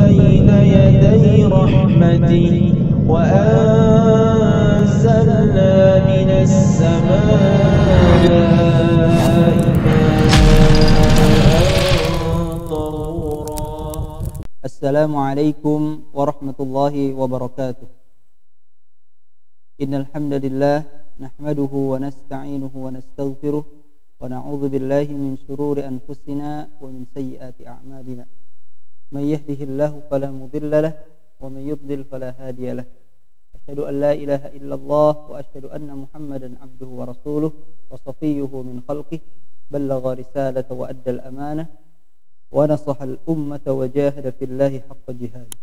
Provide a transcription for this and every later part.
بين يدي رحمته وأنزلنا من السماء ماء طهورا. السلام عليكم ورحمة الله وبركاته. إن الحمد لله نحمده ونستعينه ونستغفره ونعوذ بالله من شرور أنفسنا ومن سيئات أعمالنا. من يهده الله فلا مضل له ومن يضلل فلا هادي له. أشهد أن لا إله إلا الله وأشهد أن محمدا عبده ورسوله وصفيه من خلقه بلغ رسالة وأدى الأمانة ونصح الأمة وجاهد في الله حق جهاده.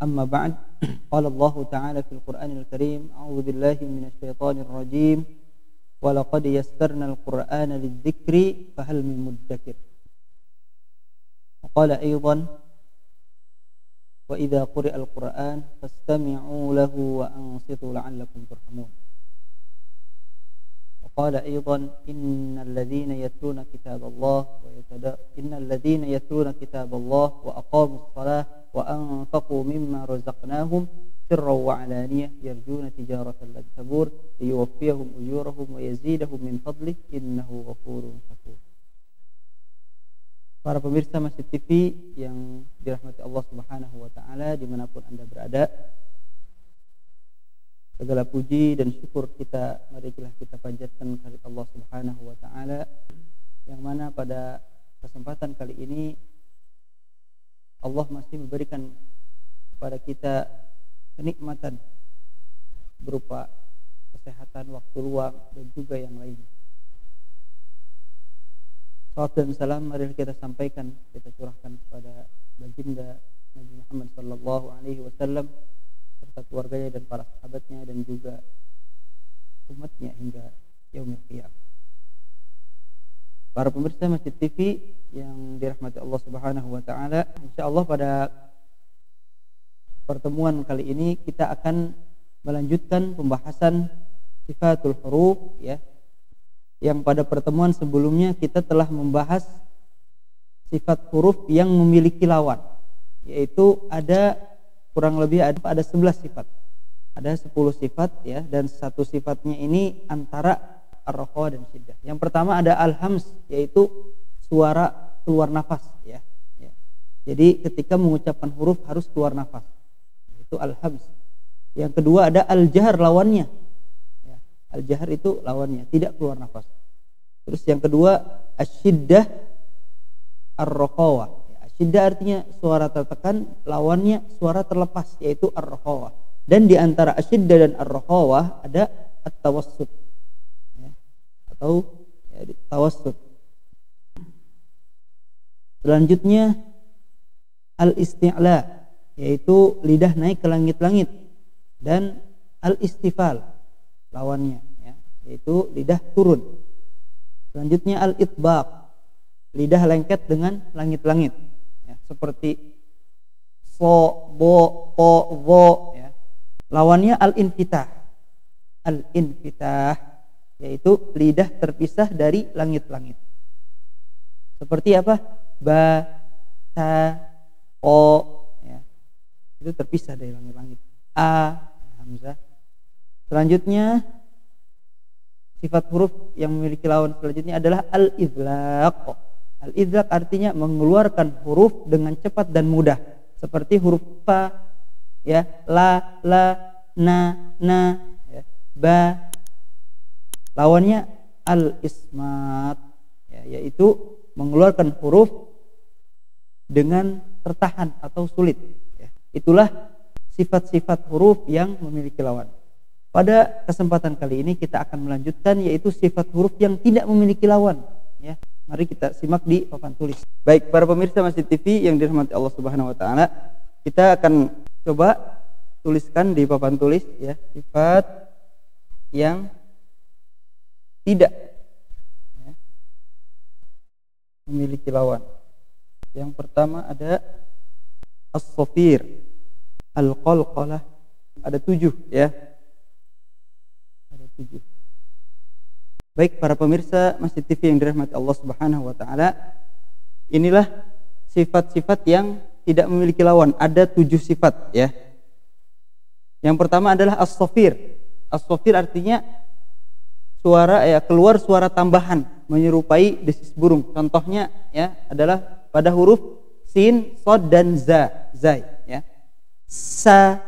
أما بعد، قال الله تعالى في القرآن الكريم: أعوذ بالله من الشيطان الرجيم، ولقد يسرنا القرآن للذكر فهل من مدكر. وقال أيضا: وإذا قرئ القرآن فاستمعوا له وأنصتوا لعلكم ترحمون. وقال أيضا: إن الذين يتلون كتاب الله وأقاموا الصلاة وأنفقوا مما رزقناهم سرا وعلانية يرجون تجارة لن تبور ليوفيهم أجورهم ويزيدهم من فضله إنه غفور شكور. Para pemirsa Masjid TV yang dirahmati Allah Subhanahu wa taala dimanapun Anda berada, segala puji dan syukur marilah kita panjatkan kehadirat Allah Subhanahu wa taala, yang mana pada kesempatan kali ini Allah masih memberikan kepada kita kenikmatan berupa kesehatan, waktu luang, dan juga yang lainnya. Salawat dan salam mari kita sampaikan, kita curahkan kepada baginda Nabi Muhammad sallallahu alaihi wasallam serta keluarganya dan para sahabatnya dan juga umatnya hingga yaumil qiyamah. Para pemirsa Masjid TV yang dirahmati Allah Subhanahu wa taala, insyaallah pada pertemuan kali ini kita akan melanjutkan pembahasan sifatul huruf, ya. Yang pada pertemuan sebelumnya kita telah membahas sifat huruf yang memiliki lawan, yaitu ada kurang lebih ada 11 sifat. Ada 10 sifat, ya, dan satu sifatnya ini antara ar-raqa dan syiddah. Yang pertama ada al-hams, yaitu suara keluar nafas, ya. Jadi ketika mengucapkan huruf harus keluar nafas. Itu al-hams. Yang kedua ada al-jahr, lawannya. Ya, al-jahr itu lawannya, tidak keluar nafas. Terus yang kedua asyiddah ar-raqawah. Ya, asyiddah artinya suara tertekan, lawannya suara terlepas, yaitu ar-raqawah. Dan di antara asyiddah dan ar-raqawah ada at-tawassut, ya, atau ya, tawassut. Selanjutnya al-isti'la, yaitu lidah naik ke langit-langit, dan al-istifal, lawannya, ya, yaitu lidah turun. Selanjutnya al-itbaq, lidah lengket dengan langit-langit, ya, seperti so, bo, po, vo, ya. Lawannya al-infitah, yaitu lidah terpisah dari langit-langit. Seperti apa? Ba, ta, o, ya, itu terpisah dari langit-langit. A, hamzah. Selanjutnya sifat huruf yang memiliki lawan selanjutnya adalah al-idlaq. Al-idlaq artinya mengeluarkan huruf dengan cepat dan mudah, seperti huruf fa, ya, la, na, ya, ba. Lawannya al-ismat, ya, yaitu mengeluarkan huruf dengan tertahan atau sulit, ya. Itulah sifat-sifat huruf yang memiliki lawan. Pada kesempatan kali ini kita akan melanjutkan, yaitu sifat huruf yang tidak memiliki lawan, ya. Mari kita simak di papan tulis. Baik, para pemirsa Masjid TV yang dirahmati Allah Subhanahu wa taala, kita akan coba tuliskan di papan tulis, ya, sifat yang tidak, ya, memiliki lawan. Yang pertama ada as-safir, al-qalqalah. Ada 7, ya. Ada 7. Baik para pemirsa Masjid TV yang dirahmati Allah Subhanahu wa taala, Inilah sifat-sifat yang tidak memiliki lawan. Ada 7 sifat ya. Yang pertama adalah as-safir. As-safir artinya suara keluar suara tambahan menyerupai desis burung. Contohnya ya adalah pada huruf sin, shad dan zai ya. Sa,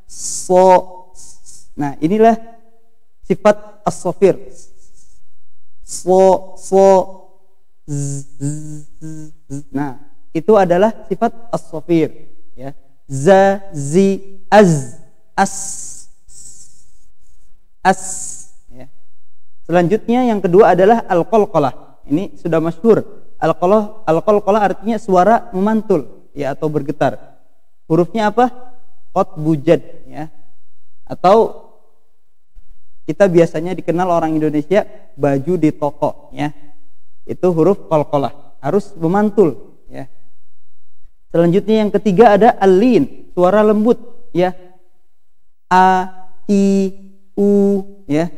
so. Nah, inilah sifat as-safir. So, nah, itu adalah sifat as-safir ya. Za, zi, az, as ya. Selanjutnya yang kedua adalah al-qalqalah. Ini sudah masyhur. Al-qalqalah artinya suara memantul ya atau bergetar. Hurufnya apa? Qatbu jad ya. Atau kita biasanya dikenal orang Indonesia baju di toko ya. Itu huruf qalqalah, harus memantul ya. Selanjutnya yang ketiga ada al-lin, suara lembut ya. A, i, u ya.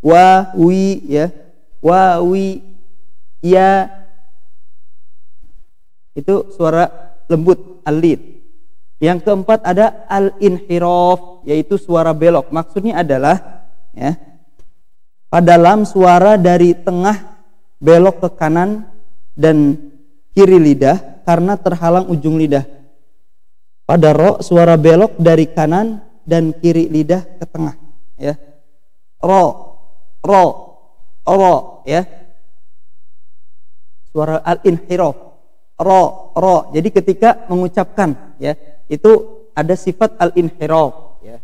Wa, wi ya. Wa, wi, ya. Itu suara lembut, al-lin. Yang keempat ada al-inhiraf, yaitu suara belok. Maksudnya adalah ya, pada lam suara dari tengah belok ke kanan dan kiri lidah karena terhalang ujung lidah. Pada ro suara belok dari kanan dan kiri lidah ke tengah ya. Ro ya. Suara al-inhiraf. Ro. Jadi ketika mengucapkan ya, itu ada sifat al-inhiraf ya.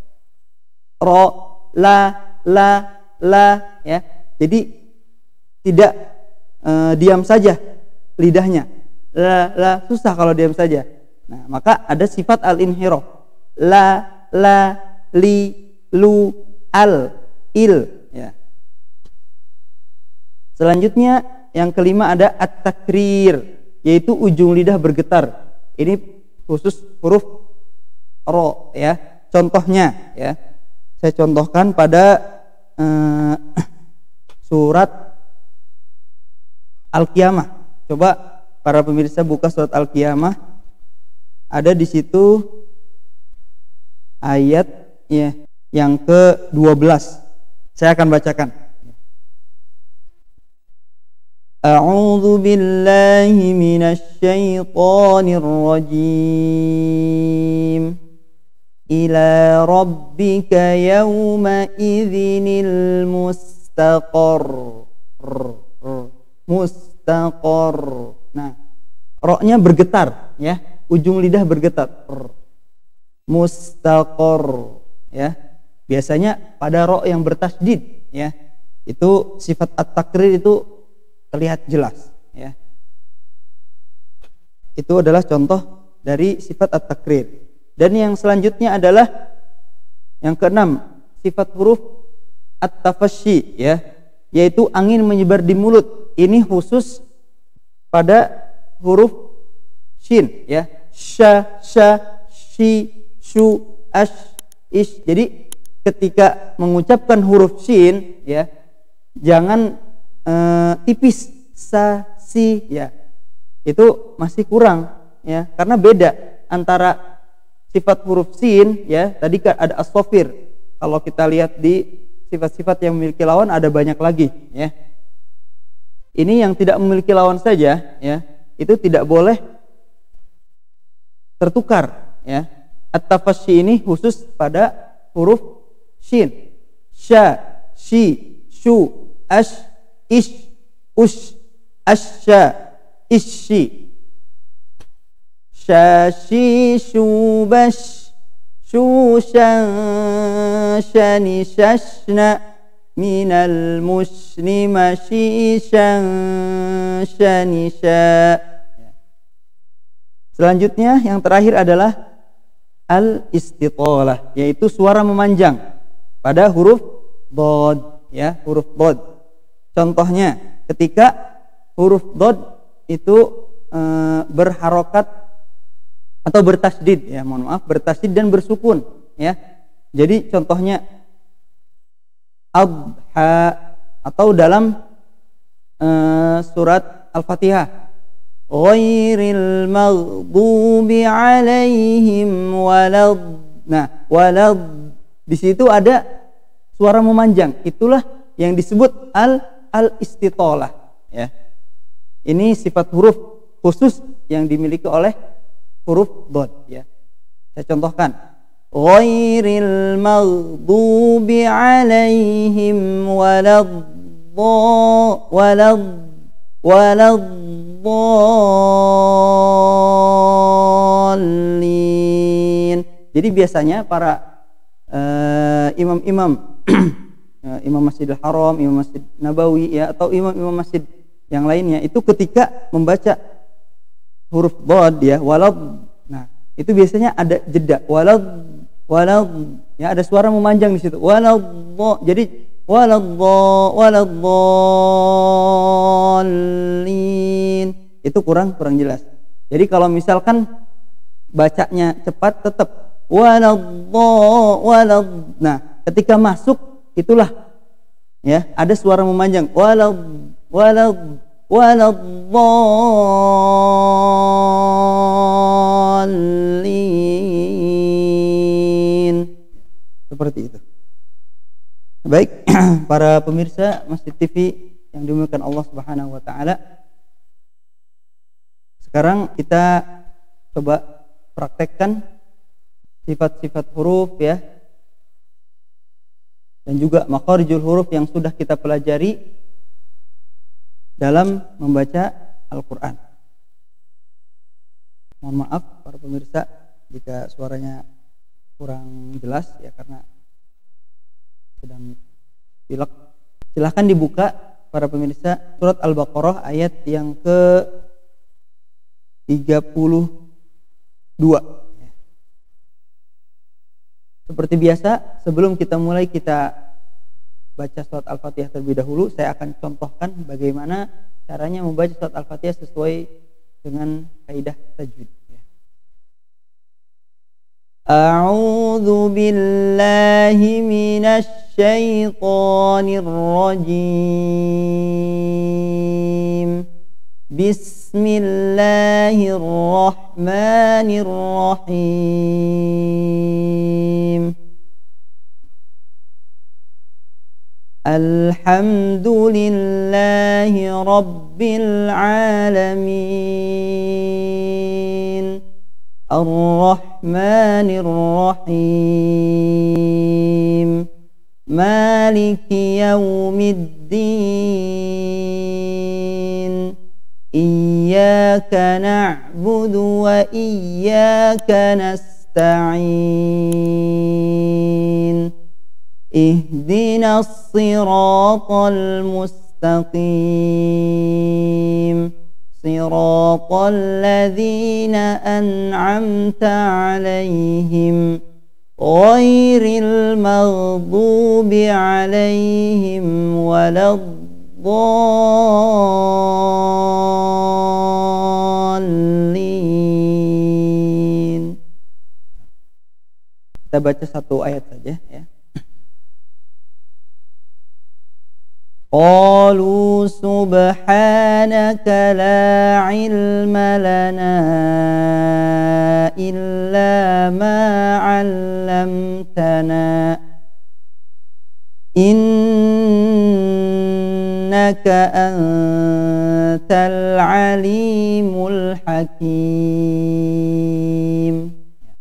Ro, la ya. Jadi tidak diam saja lidahnya. La susah kalau diam saja. Nah, maka ada sifat al-inhiraf. La, li, lu, al, il ya. Selanjutnya yang kelima ada at-takrir, yaitu ujung lidah bergetar. Ini khusus huruf ro ya. Contohnya ya. Saya contohkan pada surat Al-Qiyamah. Coba para pemirsa buka surat Al-Qiyamah. Ada di situ ayat ya yang ke-12. Saya akan bacakan. A'udzu billahi minasy syaithanir rajim. Ila rabbika yawma idzinil mustaqar. Mustaqar. Nah, ro-nya bergetar ya, ujung lidah bergetar. Mustaqar ya. Biasanya pada ro yang bertasydid ya. Itu sifat at-takrir itu terlihat jelas ya. Itu adalah contoh dari sifat at-takrir. Dan yang selanjutnya adalah yang keenam, sifat huruf at-tafasyi ya, yaitu angin menyebar di mulut. Ini khusus pada huruf shin ya. Sha, shi, shu, ash, ish. Jadi ketika mengucapkan huruf shin ya, jangan tipis sa, si ya. Itu masih kurang ya, karena beda antara sifat huruf sin ya, tadi kan ada as-safir. Kalau kita lihat di sifat-sifat yang memiliki lawan ada banyak lagi ya. Ini yang tidak memiliki lawan saja ya, itu tidak boleh tertukar ya. At-tafasyi ini khusus pada huruf shin. Sha, shi, shu, ash, ish, ush, asya, ishi. Syashi, syubash, syushan, shani, shashna, minal muslima, shishan, shani, sya. Selanjutnya yang terakhir adalah al-istitalah, yaitu suara memanjang pada huruf dhad ya, huruf dhad. Contohnya ketika huruf dhad itu berharokat atau bertasydid ya, mohon maaf, bertasydid dan bersukun ya. Jadi contohnya adha, atau dalam surat Al-Fatihah. Ghairil maghdubi alaihim walad. Nah, walad di situ ada suara memanjang. Itulah yang disebut al-istitalah, ya. Ini sifat huruf khusus yang dimiliki oleh huruf dhad, ya. Saya contohkan. Ghairil maghdubi alaihim waladdallin. Jadi biasanya para imam-imam Imam Masjidil Haram, Imam Masjid Nabawi, ya, atau imam-imam masjid yang lainnya itu ketika membaca huruf dhad, ya, walad. Nah, itu biasanya ada jeda, walad, ya, ada suara memanjang di situ. Walad, jadi waladdallin. Itu kurang jelas. Jadi kalau misalkan bacanya cepat tetap walad. Nah, ketika masuk itulah, ya, ada suara memanjang waladdallin. Seperti itu. Baik, para pemirsa Masjid TV yang dimuliakan Allah Subhanahu wa taala. Sekarang kita coba praktekkan sifat-sifat huruf, ya, dan juga makharijul huruf yang sudah kita pelajari dalam membaca Al-Quran. Mohon maaf para pemirsa jika suaranya kurang jelas, ya, karena sedang pilek. Silahkan dibuka para pemirsa surat Al-Baqarah ayat yang ke 32. Seperti biasa, sebelum kita mulai kita baca surat Al-Fatihah terlebih dahulu, saya akan contohkan bagaimana caranya membaca surat Al-Fatihah sesuai dengan kaidah tajwid. A'udzu billahi minasy syaithanir rajim. Bismillahirrahmanirrahim. Alhamdulillahi rabbil alamin. Ar-Rahmanir-Rahim. Maliki yaumiddin. Iyyaka na'budu wa iyyaka nasta'in. Ihdinas siratal mustaqim. Siratal ladzina an'amta 'alaihim ghairil maghdubi 'alaihim waladdallin. Kita baca satu ayat saja, ya. Qalu subhanaka la ilma lana illa ma 'allamtana innaka antal alimul hakim.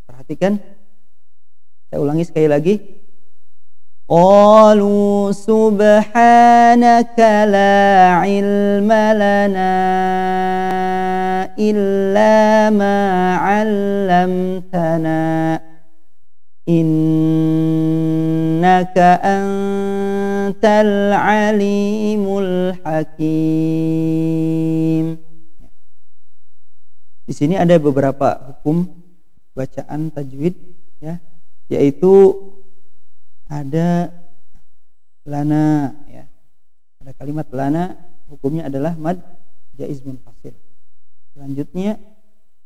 Perhatikan, saya ulangi sekali lagi. Qalu subhanaka la ilma lana illa ma 'allamtana innaka antal alimul hakim. Di sini ada beberapa hukum bacaan tajwid, ya, yaitu ada lana, ya. Ada kalimat lana, hukumnya adalah mad jaiz munfasil. Selanjutnya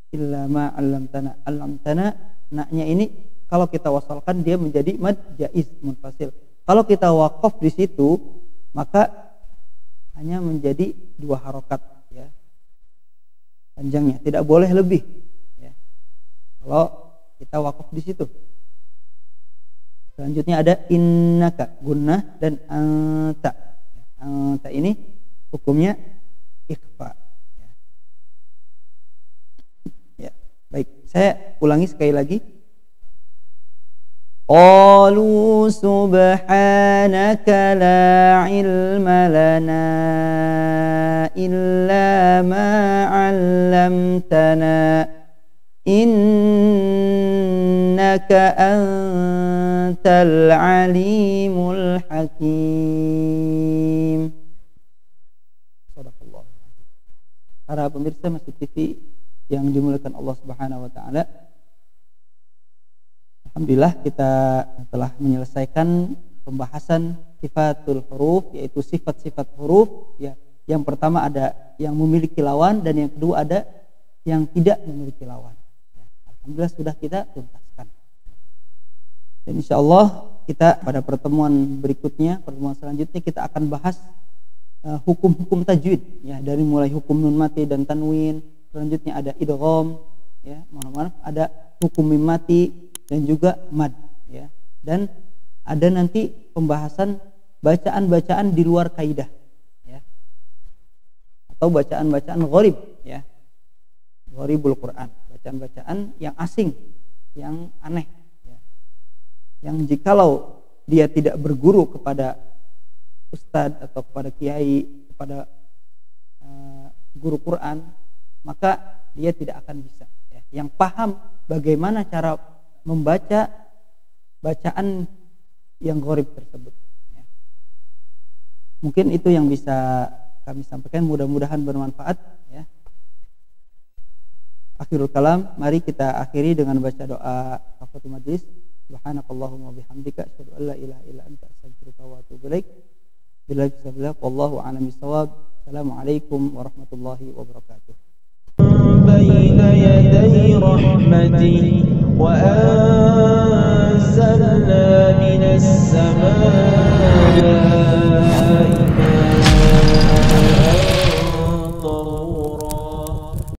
illa ma 'allamtana. 'Allamtana, na-nya ini kalau kita wasalkan dia menjadi mad jaiz munfasil. Kalau kita waqaf di situ, maka hanya menjadi 2 harokat ya panjangnya, tidak boleh lebih ya kalau kita wakaf di situ. Selanjutnya ada innaka gunnah dan anta. Anta ini hukumnya ikhfa ya. Ya, baik, saya ulangi sekali lagi. Qalu subhanaka la ilma lana illa ma 'allamtana innaka antal alimul hakim. Sadaqallah. Para pemirsa Masjid TV yang dimuliakan Allah Subhanahu wa taala, alhamdulillah kita telah menyelesaikan pembahasan sifatul huruf, yaitu sifat-sifat huruf ya. Yang pertama ada yang memiliki lawan dan yang kedua ada yang tidak memiliki lawan. Alhamdulillah sudah kita tuntaskan. Dan insyaallah kita pada pertemuan berikutnya, pertemuan selanjutnya kita akan bahas hukum-hukum tajwid ya, dari mulai hukum nun mati dan tanwin, selanjutnya ada idgham ya, mohon maaf ada hukum mim mati dan juga mad ya. Dan ada nanti pembahasan bacaan-bacaan di luar kaidah ya. Atau bacaan-bacaan gharib ya. Gharibul Quran, bacaan-bacaan yang asing, yang aneh ya. Yang jikalau dia tidak berguru kepada ustadz atau kepada kiai, kepada guru Quran, maka dia tidak akan bisa ya. Yang paham bagaimana cara membaca bacaan yang gharib tersebut ya. Mungkin itu yang bisa kami sampaikan, mudah-mudahan bermanfaat ya. Akhirul kalam, mari kita akhiri dengan baca doa kafaratul majlis. Subhanakallahumma bihamdika asyhadu an la ilaha illa anta astaghfiruka wa atubu ilaik. Billahi taufiq wallahu a'lam bissawab. Assalamualaikum warahmatullahi wabarakatuh. بين يدي رحمتي وأنزلنا